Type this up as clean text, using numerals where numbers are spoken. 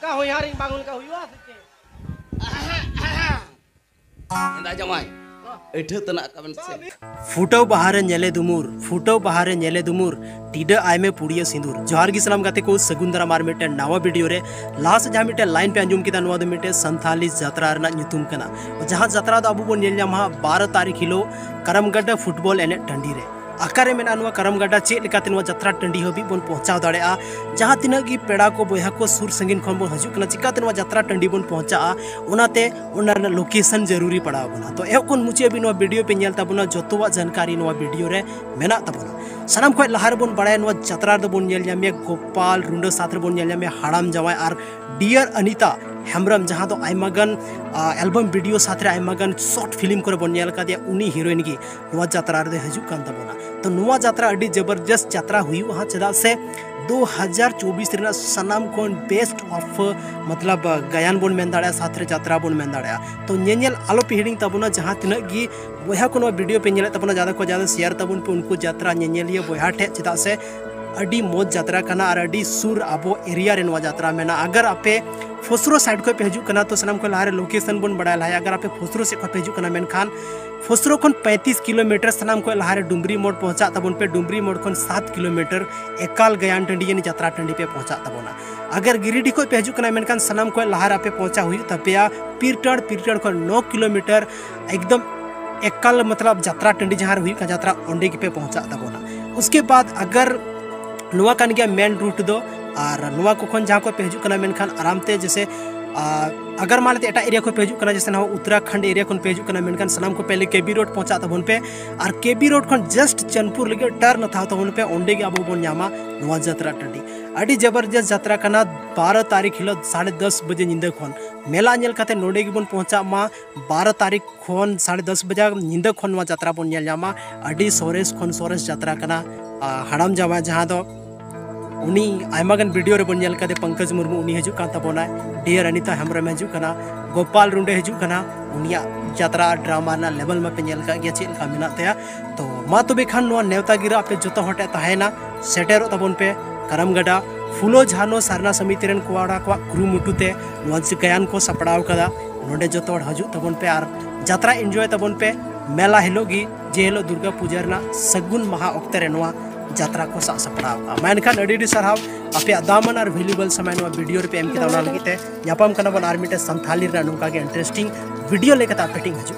का हो यार इन बांगुल का हुआ से इंदा जमाई एठे तना कबन से फुटो बहारे नेले दुमुर फुटो बहारे नेले दुमुर टीडा आयमे पुड़िया सिंदूर जोहार गी सलाम गाते को सगुंदरा मार मिटे नवा वीडियो रे लास्ट जहां मिटे लाइन पे अंजुम किता नवा दो मिटे संथाली जात्रा रना ᱧᱩᱛᱩᱢ कना जहां जात्रा दो अबु बोन नेल ᱧᱟᱢᱟ 12 तारीख हिलो करमगड्डा फुटबॉल एने टंडी रे आकारे मेना नुआ करमगड्डा चेक लेकाते नुआ जात्रा टंडी हबी बोन पहुंचाव दाड़ेआ जहां तिना गी पेड़ा को बोया को सुर संगीन खन बोन हजू कना चिकाते नुआ जात्रा टंडी बोन पहुंचा उनाते उनार लोकेशन जरूरी पड़ा बना तो ए कोन मुचे भी नुआ वीडियो पे नेल ताबुना जतोवा जानकारी नुआ वीडियो रे मेना ताबुना सानाम खय लहार बोन बड़ाय नुआ जात्रा दो बोन नेल ᱧᱟᱢᱮ गोपाल रुंडो साथरे बोन नेल ᱧᱟᱢᱮ हाड़ाम जवाय आर डियर अनिता हेम्ब्रम जहाँ तो आयमागन एल्बम वीडियो साथ आयमागन शॉर्ट फिल्म करे बन नेल कादिया उनी हीरोइन गी नुआ जात्रा रे हजू कान ताबोना तो नुआ जात्रा अडी जबरदस्त जात्रा हुई वहाँ चदा से 2024 रेना सनाम कोन बेस्ट ऑफ मतलब गायन बोन मेन दाड़या साथरे जात्रा बोन मेन दाड़या तो नेल आलो पे हिडिंग ताबोना जहाँ तिना गी बोया को वीडियो पे नेल ताबोना ज्यादा को ज्यादा शेयर ताबोन पे उनको जात्रा नेलिया बोया ठे चदा से अडी मोज जात्रा कना और अडी सुर अबो एरिया रे नुआ जात्रा मेना अगर आपे फोसरो साइड को पे हजू कना तो सनाम को लारे लोकेशन बोन बड़ा है अगर आपे फोसरो से को पे हजू कना मेनखान फोसरो खन 35 किलोमीटर सनाम को लारे डुमरी मोड़ पहुंचा तबन पे डुमरी मोड़ खन 7 किलोमीटर एकाल गयान टंडी यानी जात्रा टंडी पे पहुंचा तबोना अगर गिरिडीह को पे हजू कना मेनखान सनाम को लारे पे पहुंचा हुई तपेया पीरटड़ को 9 किलोमीटर एकदम एकाल मतलब जात्रा टंडी जहां हुई का जात्रा ओंडे पे पहुंचा तबोना उसके बाद अगर नुआ कान गया मेन रूट दो और नुआ को खन जहाँ को पे हजू कना मेनखान आराम ते जैसे अगर मान लेते एटा एरिया को पे हजू कना जैसे ना उत्तराखंड एरिया को पे हजू कना मेनखान सनाम को पहले केबी रोड पहुंचा तबन पे और केबी रोड खन जस्ट चनपुर लगे टर्न था तबन पे ओंडे के अबो बोन ᱧᱟᱢᱟ नुआ जात्रा टंडी अडी जबरदस्त जात्रा कना 12 तारीख हिलो 10:30 बजे निंदा खन मेला नेल काते नोडे गे बोन पहुंचा मा 12 तारीख खन 10:30 बजे निंदा खन नुआ जात्रा बोन नेल ᱧᱟᱢᱟ अडी सोरेस खन सोरेस जात्रा कना हाड़ाम जावा जहाँ दो उनी आयमागन वीडियो रे बन नेल कादे पंकज मुर्मू उनी हजू कान ताबोना डियर अनिता हेम्ब्रम हजू कना गोपाल रुंडे हजू कना उनिया जात्रा ड्रामा ना लेवल में पे नेल का गया चेल का मिना तया तो मा तबे खान नुआ नेवता गिरा पे जतो हटे तहेना सेटेरो तबन पे करमगड्डा फुलो झानो सारना समिति रेन कोवाड़ा को कुरुमुटुते नुआ गायन को सपड़ाव कदा नोडे जतो हजू तबन पे आर जात्रा एंजॉय तबन पे मेला हिलोगी जे हिलो दुर्गा पूजा रेना सगुन महा ऑक्ते रे नुआ जात्रा को सा सपड़ाव मेनखान अडी सरहाव आपे दामन और वैल्यूबल समय नुआ वीडियो रे पे एम के दावना लगिते ᱧᱟᱯᱟᱢ कना बन आर मिटे संथाली रे नुका के इंटरेस्टिंग वीडियो लेके ता पेटिंग हजू